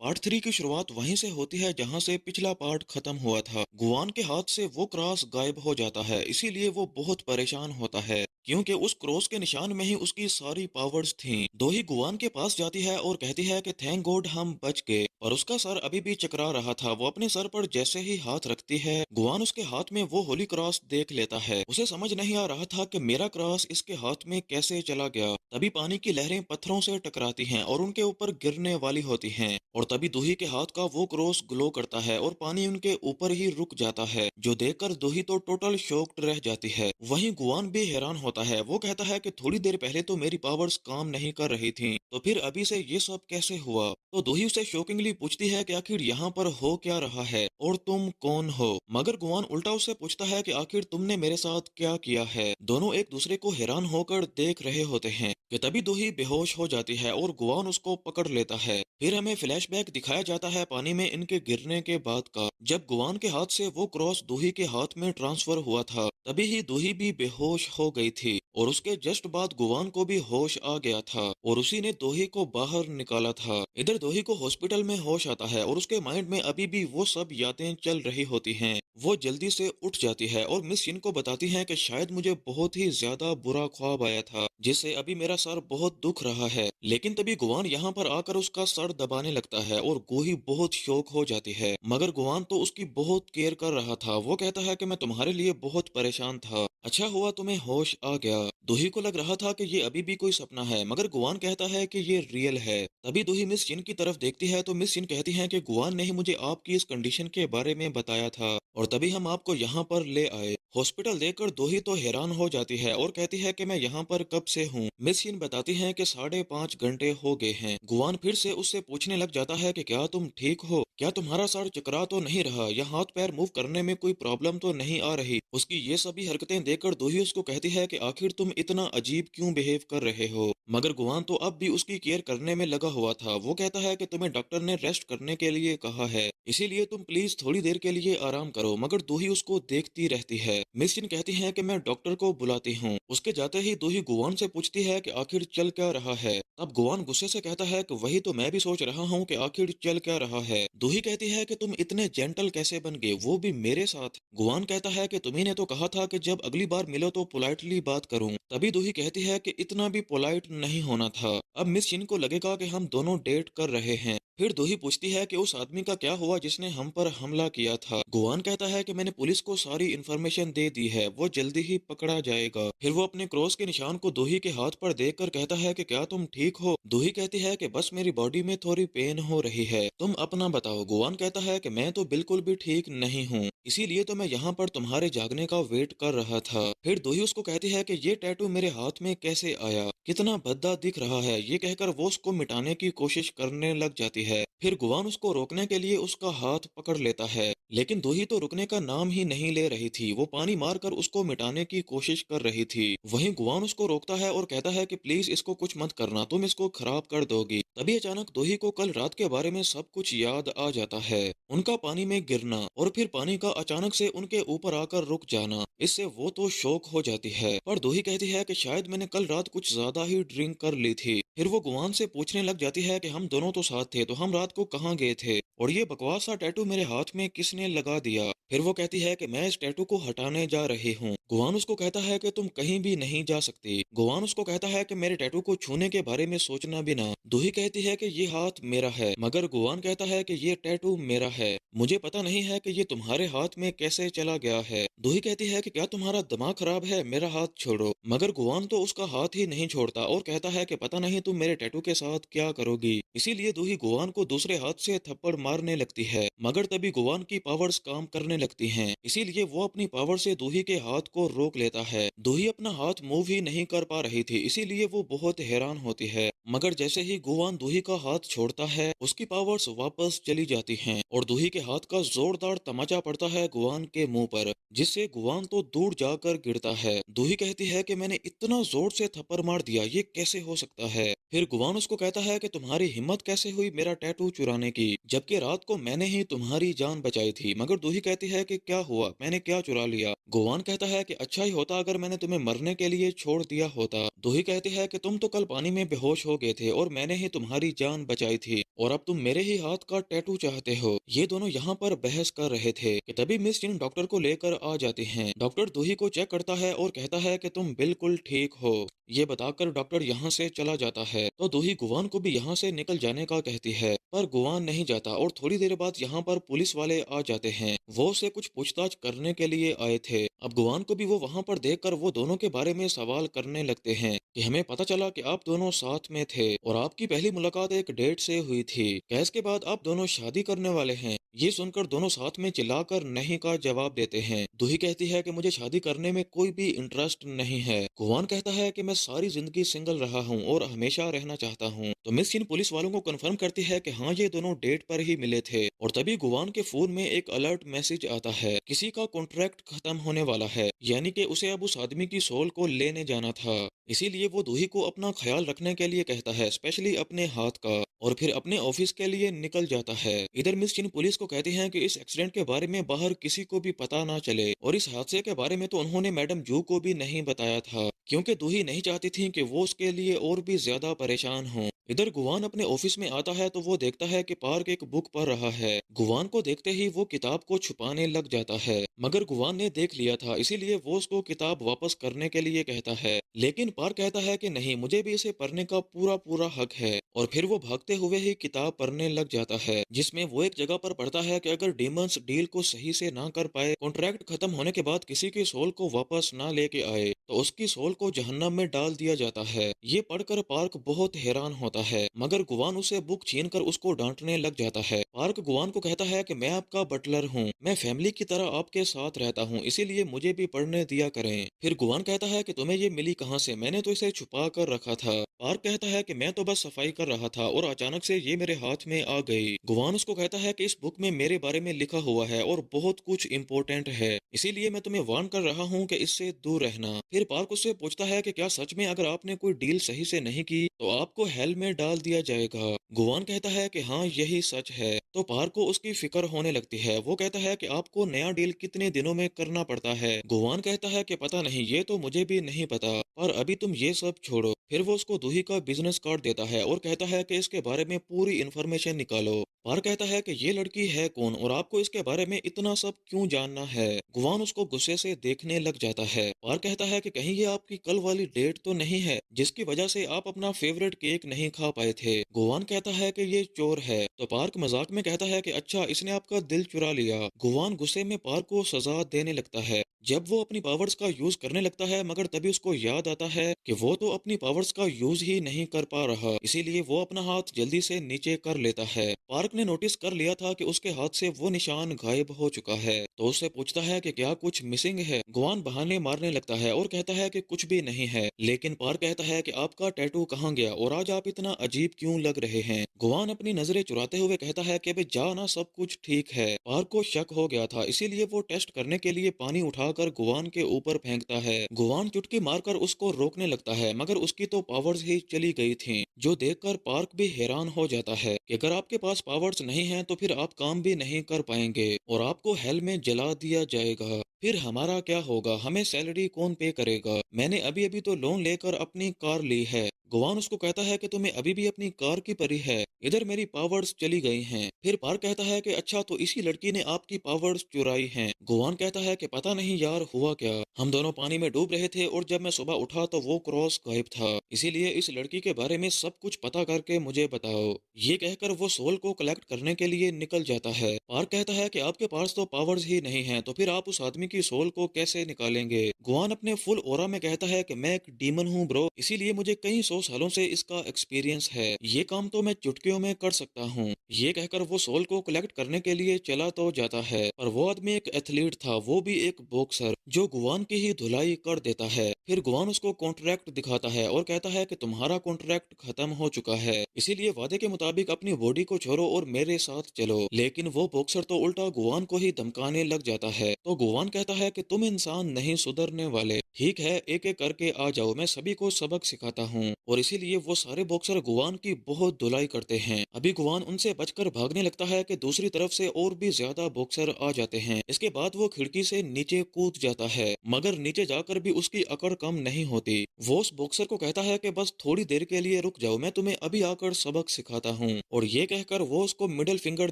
Part 3 की शुरुआत वहीं से होती है जहां से पिछला पार्ट खत्म हुआ था। गुआन के हाथ से वो क्रॉस गायब हो जाता है, इसीलिए वो बहुत परेशान होता है क्योंकि उस क्रॉस के निशान में ही उसकी सारी पावर्स थीं। दोही गुआन के पास जाती है और कहती है कि थैंक गॉड हम बच गए, पर उसका सर अभी भी चकरा रहा था। वो अपने सर पर जैसे ही हाथ रखती है, गुआन उसके हाथ में वो होली क्रॉस देख लेता है। उसे समझ नहीं आ रहा था कि मेरा क्रॉस इसके हाथ में कैसे चला गया। तभी पानी की लहरें पत्थरों से टकराती हैं और उनके ऊपर गिरने वाली होती हैं, और तभी दूही के हाथ का वो क्रॉस ग्लो करता है और पानी उनके ऊपर ही रुक जाता है, जो देखकर दूही तो टोटल शॉक्ड रह जाती है। वहीं गुआन भी हैरान होता है। वो कहता है कि थोड़ी देर पहले तो मेरी पावर्स काम नहीं कर रही थी, तो फिर अभी से ये सब कैसे हुआ? तो दूही उसे शॉकिंगली पूछती है कि आखिर यहाँ पर हो क्या रहा है और तुम कौन हो? मगर गुआन उल्टा उससे पूछता है कि आखिर तुमने मेरे साथ क्या किया है? दोनों एक दूसरे को हैरान होकर देख रहे होते हैं कि तभी दूही बेहोश हो जाती है और गुआन उसको पकड़ लेता है। फिर हमें फ्लैशबैक दिखाया जाता है पानी में इनके गिरने के बाद का, जब गुआन के हाथ से वो क्रॉस दूही के हाथ में ट्रांसफर हुआ था। तभी ही दूही भी बेहोश हो गई थी और उसके जस्ट बाद गुआन को भी होश आ गया था और उसी ने दोही को बाहर निकाला था। इधर दोही को हॉस्पिटल में होश आता है और उसके माइंड में अभी भी वो सब यादें चल रही होती हैं। वो जल्दी से उठ जाती है और मिस शिन को बताती है कि शायद मुझे बहुत ही ज्यादा बुरा ख्वाब आया था, जिससे अभी मेरा सर बहुत दुख रहा है। लेकिन तभी गुआन यहाँ पर आकर उसका सर दबाने लगता है और गोही बहुत शौक हो जाती है। मगर गुआन तो उसकी बहुत केयर कर रहा था। वो कहता है कि मैं तुम्हारे लिए बहुत परेशान था, अच्छा हुआ तुम्हें होश आ गया। दूही को लग रहा था कि ये अभी भी कोई सपना है, मगर गुआन कहता है कि ये रियल है। तभी दूही मिस चिन की तरफ देखती है तो मिस चिन कहती है कि गुआन ने ही मुझे आपकी इस कंडीशन के बारे में बताया था और तभी हम आपको यहाँ पर ले आए। हॉस्पिटल देखकर दूही तो हैरान हो जाती है और कहती है कि मैं यहाँ पर कब से हूँ। मिस चिन बताती है कि 5.5 घंटे हो गए हैं। गुआन फिर से उससे पूछने लग जाता है कि क्या तुम ठीक हो? क्या तुम्हारा सर चकरा तो नहीं रहा या हाथ पैर मूव करने में कोई प्रॉब्लम तो नहीं आ रही? उसकी ये सभी हरकतें देखकर दूही उसको कहती है कि आखिर तुम इतना अजीब क्यों बिहेव कर रहे हो? मगर गुआन तो अब भी उसकी केयर करने में लगा हुआ था। वो कहता है कि तुम्हें डॉक्टर ने रेस्ट करने के लिए कहा है, इसीलिए तुम प्लीज थोड़ी देर के लिए आराम करो। मगर दूही उसको देखती रहती है। मिस चिन कहती है कि मैं डॉक्टर को बुलाती हूँ। उसके जाते ही दूही गुआन से पूछती है कि आखिर चल क्या रहा है? तब गुआन गुस्से से कहता है कि वही तो मैं भी सोच रहा हूँ कि आखिर चल क्या रहा है। दूही कहती है कि तुम इतने जेंटल कैसे बन गए, वो भी मेरे साथ? गुआन कहता है कि तुम्ही ने तो कहा था कि जब अगली बार मिलो तो पोलाइटली बात करूं। तभी दूही कहती है कि इतना भी पोलाइट नहीं होना था। अब मिस चिन को लगेगा कि हम दोनों डेट कर रहे हैं। फिर दूही पूछती है कि उस आदमी का क्या हुआ जिसने हम पर हमला किया था? गुआन कहता है कि मैंने पुलिस को सारी इन्फॉर्मेशन दे दी है, वो जल्दी ही पकड़ा जाएगा। फिर वो अपने क्रॉस के निशान को दूही के हाथ पर देखकर कहता है कि क्या तुम ठीक हो? दूही कहती है कि बस मेरी बॉडी में थोड़ी पेन हो रही है, तुम अपना बताओ। गुआन कहता है कि मैं तो बिल्कुल भी ठीक नहीं हूँ, इसीलिए तो मैं यहाँ पर तुम्हारे जागने का वेट कर रहा था। फिर दूही उसको कहती है कि ये टैटू मेरे हाथ में कैसे आया, कितना भद्दा दिख रहा है। ये कहकर वो उसको मिटाने की कोशिश करने लग जाती है। फिर गुआन उसको रोकने के लिए उसका हाथ पकड़ लेता है, लेकिन दूही तो रुकने का नाम ही नहीं ले रही थी। वो पानी मारकर उसको मिटाने की कोशिश कर रही थी। वहीं गुआन उसको रोकता है और कहता है कि प्लीज इसको कुछ मत करना, तुम इसको खराब कर दोगी। तभी अचानक दूही को कल रात के बारे में सब कुछ याद आ जाता है, उनका पानी में गिरना और फिर पानी का अचानक से उनके ऊपर आकर रुक जाना। इससे वो तो शौक हो जाती है, पर दूही कहती है कि शायद मैंने कल रात कुछ ज्यादा ही ड्रिंक कर ली थी। फिर वो गुआन से पूछने लग जाती है कि हम दोनों तो साथ थे, तो हम रात को कहाँ गए थे और ये बकवास सा टैटू मेरे हाथ में किसने लगा दिया? फिर वो कहती है कि मैं इस टैटू को हटाने जा रही हूँ। गुआन उसको कहता है कि तुम कहीं भी नहीं जा सकती। गुआन उसको कहता है कि मेरे टैटू को छूने के बारे में सोचना भी ना। दूही कहती है कि ये हाथ मेरा है, मगर गुआन कहता है कि ये टैटू मेरा है, मुझे पता नहीं है कि ये तुम्हारे हाथ में कैसे चला गया है। दूही कहती है कि क्या तुम्हारा दिमाग खराब है, मेरा हाथ छोड़ो। मगर गुआन तो उसका हाथ ही नहीं छोड़ता और कहता है कि पता नहीं तुम मेरे टैटू के साथ क्या करोगी। इसीलिए दूही गुआन को दूसरे हाथ से थप्पड़ मारने लगती है, मगर तभी गुआन की पावर्स काम करने लगती हैं, इसीलिए वो अपनी पावर से दूही के हाथ को रोक लेता है। दूही अपना हाथ मूव ही नहीं कर पा रही थी, इसीलिए वो बहुत हैरान होती है। मगर जैसे ही गुआन दूही का हाथ छोड़ता है, उसकी पावर्स वापस चली जाती हैं और दूही के हाथ का जोरदार तमाचा पड़ता है गुआन के मुंह पर, जिससे गुआन तो दूर जाकर गिरता है। दूही कहती है कि मैंने इतना जोर से थप्पड़ मार दिया, ये कैसे हो सकता है? फिर गुवान उसको कहता है कि तुम्हारी हिम्मत कैसे हुई मेरा टैटू चुराने की, जबकि रात को मैंने ही तुम्हारी जान बचाई थी। मगर दूही कहती है कि क्या हुआ, मैंने क्या चुरा लिया। गुवान कहता है कि अच्छा ही होता अगर मैंने तुम्हें मरने के लिए छोड़ दिया होता। दूही कहती है कि तुम तो कल पानी में बेहोश हो गए थे और मैंने ही तुम्हारी जान बचाई थी और अब तुम मेरे ही हाथ का टैटू चाहते हो। ये दोनों यहाँ पर बहस कर रहे थे कि तभी मिस चिन डॉक्टर को लेकर आ जाती हैं। डॉक्टर दूही को चेक करता है और कहता है कि तुम बिल्कुल ठीक हो। ये बताकर डॉक्टर यहाँ से चला जाता है तो दूही गुवान को भी यहाँ से निकल जाने का कहती है, पर गुवान नहीं जाता और थोड़ी देर बाद यहाँ पर पुलिस वाले आ जाते हैं। वो उसे कुछ पूछताछ करने के लिए आए थे। अब गुवान को भी वो वहाँ पर देखकर वो दोनों के बारे में सवाल करने लगते हैं कि हमें पता चला कि आप दोनों साथ में थे और आपकी पहली मुलाकात एक डेट से हुई थी। क्या इसके बाद आप दोनों शादी करने वाले हैं? ये सुनकर दोनों साथ में चिल्लाकर नहीं का जवाब देते हैं। दूही कहती है कि मुझे शादी करने में कोई भी इंटरेस्ट नहीं है। गुवान कहता है कि मैं सारी जिंदगी सिंगल रहा हूँ और हमेशा रहना चाहता हूँ। तो मिस चिन पुलिस वालों को कंफर्म करती है कि हाँ, ये दोनों डेट पर ही मिले थे और तभी गुवान के फोन में एक अलर्ट मैसेज आता है, किसी का कॉन्ट्रैक्ट खत्म होने वाला है, यानी कि उसे अब उस आदमी की सोल को लेने जाना था। इसीलिए वो दूही को अपना ख्याल रखने के लिए कहता है, स्पेशली अपने हाथ का, और फिर अपने ऑफिस के लिए निकल जाता है। इधर मिस चिन पुलिस को कहती हैं कि इस एक्सीडेंट के बारे में बाहर किसी को भी पता ना चले और इस हादसे के बारे में तो उन्होंने मैडम जू को भी नहीं बताया था, क्योंकि दूही नहीं चाहती थी कि वो उसके लिए और भी ज्यादा परेशान हो। इधर गुवान अपने ऑफिस में आता है तो वो देखता है कि पार्क एक बुक पढ़ रहा है। गुवान को देखते ही वो किताब को छुपाने लग जाता है, मगर गुवान ने देख लिया था, इसीलिए वो उसको किताब वापस करने के लिए कहता है। लेकिन पार्क कहता है कि नहीं, मुझे भी इसे पढ़ने का पूरा पूरा हक है, और फिर वो भागते हुए ही किताब पढ़ने लग जाता है, जिसमें वो एक जगह पर पढ़ता है कि अगर डीमंस डील को सही से ना कर पाए, कॉन्ट्रैक्ट खत्म होने के बाद किसी की सोल को वापस ना लेके आए, तो उसकी सोल को जहन्नम में डाल दिया जाता है। ये पढ़कर पार्क बहुत हैरान होता है, मगर गुवान उसे बुक छीनकर उसको डांटने लग जाता है। पार्क गुवान को कहता है कि मैं आपका बटलर हूँ, मैं फैमिली की तरह आपके साथ रहता हूँ, इसीलिए मुझे भी पढ़ने दिया करें। फिर गुवान कहता है कि तुम्हें ये मिली कहाँ से, मैंने तो इसे छुपा कर रखा था। पार्क कहता है कि मैं तो बस सफाई कर रहा था और अचानक से ये मेरे हाथ में आ गई। गुवान उसको कहता है कि इस बुक में मेरे बारे में लिखा हुआ है और बहुत कुछ इम्पोर्टेंट है, इसीलिए मैं तुम्हें वार्न कर रहा हूँ कि इससे दूर रहना। फिर पार्क उससे पूछता है कि क्या सच में अगर आपने कोई डील सही से नहीं की तो आपको हेल में डाल दिया जाएगा। गुवान कहता है कि हाँ, यही सच है। तो पार्क को उसकी फिक्र होने लगती है। वो कहता है कि आपको नया डील कितने दिनों में करना पड़ता है। गुवान कहता है कि पता नहीं, ये तो मुझे भी नहीं पता, पर अभी तुम ये सब छोड़ो। फिर वो उसको दूही का बिजनेस कार्ड देता है और कहता है कि इसके बारे में पूरी इन्फॉर्मेशन निकालो। पार्क कहता है कि ये लड़की है कौन और आपको इसके बारे में इतना सब क्यों जानना है। गुवान उसको गुस्से से देखने लग जाता है। पार्क कहता है कि कहीं ये आपकी कल वाली डेट तो नहीं है जिसकी वजह से आप अपना फेवरेट केक नहीं खा पाए थे। गुवान कहता है कि ये चोर है। तो पार्क मजाक में कहता है कि अच्छा, इसने आपका दिल चुरा लिया। गुवान गुस्से में पार्क को सजा देने लगता है जब वो अपनी पावर्स का यूज करने लगता है, मगर तभी उसको याद आता है कि वो तो अपनी पावर्स का यूज ही नहीं कर पा रहा, इसीलिए वो अपना हाथ जल्दी से नीचे कर लेता है। पार्क ने नोटिस कर लिया था कि उसके हाथ से वो निशान गायब हो चुका है, तो उससे पूछता है कि क्या कुछ मिसिंग है। गुवान बहाने मारने लगता है और कहता है कि कुछ भी नहीं है, लेकिन पार्क कहता है कि आपका टैटू कहाँ गया और आज आप इतना अजीब क्यों लग रहे हैं। गुवान अपनी नजरें चुराते हुए कहता है कि अबे जा ना, सब कुछ ठीक है। पार्क को शक हो गया था, इसीलिए वो टेस्ट करने के लिए पानी उठाकर गुवान के ऊपर फेंकता है। गुवान चुटकी मारकर उसको रोकने लगता है, मगर उसकी तो पावर्स ही चली गई थीं, जो देखकर पार्क भी हैरान हो जाता है कि अगर आपके पास पावर्स नहीं हैं तो फिर आप काम भी नहीं कर पाएंगे और आपको हेल में जला दिया जाएगा। फिर हमारा क्या होगा, हमें सैलरी कौन पे करेगा, मैंने अभी अभी तो लोन लेकर अपनी कार ली है। गुवान उसको कहता है कि तुम्हें अभी भी अपनी कार की परी है, इधर मेरी पावर्स चली गई हैं। फिर पार्क कहता है कि अच्छा, तो इसी लड़की ने आपकी पावर्स चुराई हैं। गुवान कहता है कि पता नहीं यार, हुआ क्या, हम दोनों पानी में डूब रहे थे और जब मैं सुबह उठा तो वो क्रॉस गायब था, इसीलिए इस लड़की के बारे में सब कुछ पता करके मुझे बताओ। ये कहकर वो सोल को कलेक्ट करने के लिए निकल जाता है। पार्क कहता है कि आपके पास तो पावर्स ही नहीं है, तो फिर आप उस आदमी की सोल को कैसे निकालेंगे। गुवान अपने फुल ओरा में कहता है कि मैं एक डीमन हूँ ब्रो, इसीलिए मुझे कई 100 सालों से इसका एक्सपीरियंस है, ये काम तो मैं चुटकियों में कर सकता हूँ। ये कहकर वो सोल को कलेक्ट करने के लिए चला तो जाता है, पर वो आदमी एक एथलीट था, वो भी एक बॉक्सर, जो गुवान की ही धुलाई कर देता है। फिर गुवान उसको कॉन्ट्रैक्ट दिखाता है और कहता है कि तुम्हारा कॉन्ट्रैक्ट खत्म हो चुका है, इसीलिए वादे के मुताबिक अपनी बॉडी को छोड़ो और मेरे साथ चलो। लेकिन वो बॉक्सर तो उल्टा गुवान को ही धमकाने लग जाता है। तो गुवान कहता है कि तुम इंसान नहीं सुधरने वाले, ठीक है, एक एक करके आ जाओ, मैं सभी को सबक सिखाता हूँ। और इसीलिए वो सारे बॉक्सर गुवान की बहुत धुलाई करते हैं। अभी गुवान उनसे बचकर भागने लगता है कि दूसरी तरफ से और भी ज्यादा बॉक्सर आ जाते हैं। इसके बाद वो खिड़की से नीचे कूद जाता है, मगर नीचे जाकर भी उसकी अकड़ कम नहीं होती। वो उस बॉक्सर को कहता है कि बस थोड़ी देर के लिए रुक जाओ, मैं तुम्हें अभी आकर सबक सिखाता हूँ। और ये कहकर वो उसको मिडिल फिंगर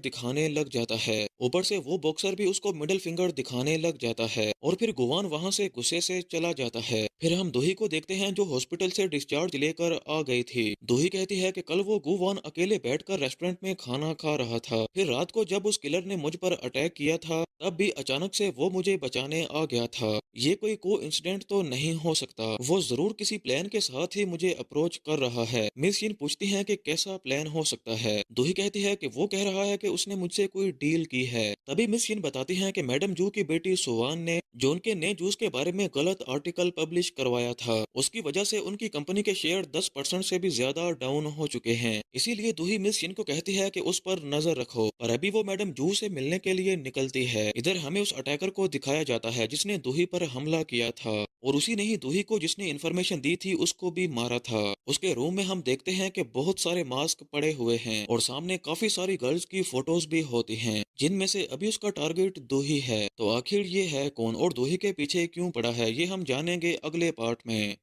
दिखाने लग जाता है। ऊपर से वो बॉक्सर भी उसको मिडिल फिंगर दिखाने लग जाता है और फिर गुवान वहां से गुस्से से चला जाता है। फिर हम दूही को देखते हैं जो हॉस्पिटल से डिस्चार्ज लेकर आ गई थी। दूही कहती है कि कल वो गुवान अकेले बैठकर रेस्टोरेंट में खाना खा रहा था। फिर रात को जब उस किलर ने मुझ पर अटैक किया था, तब भी अचानक से वो मुझे बचाने आ गया था। ये कोई को इंसिडेंट तो नहीं हो सकता, वो जरूर किसी प्लान के साथ ही मुझे अप्रोच कर रहा है। मिस यिन पूछती है कि कैसा प्लान हो सकता है। दूही कहती है कि वो कह रहा है कि उसने मुझसे कोई डील की है। तभी मिस यिन बताती हैं कि मैडम जू की बेटी सुवान ने जॉन के नए जूस के बारे में गलत आर्टिकल पब्लिश करवाया था। उसकी वजह से उनकी कंपनी के शेयर 10% से भी ज्यादा डाउन हो चुके हैं। इसीलिए दूही मिस यिन को कहती है कि उस पर नजर रखो। और अभी वो मैडम जू से मिलने के लिए निकलती है। इधर हमें उस अटैकर को दिखाया जाता है जिसने दूही पर हमला किया था, और उसी ने ही दूही को जिसने इन्फॉर्मेशन दी थी उसको भी मारा था। उसके रूम में हम देखते हैं कि बहुत सारे मास्क पड़े हुए हैं और सामने काफी सारी गर्ल्स की फोटोज भी होती हैं, जिनमें से अभी उसका टारगेट दूही है। तो आखिर ये है कौन और दूही के पीछे क्यों पड़ा है, ये हम जानेंगे अगले पार्ट में।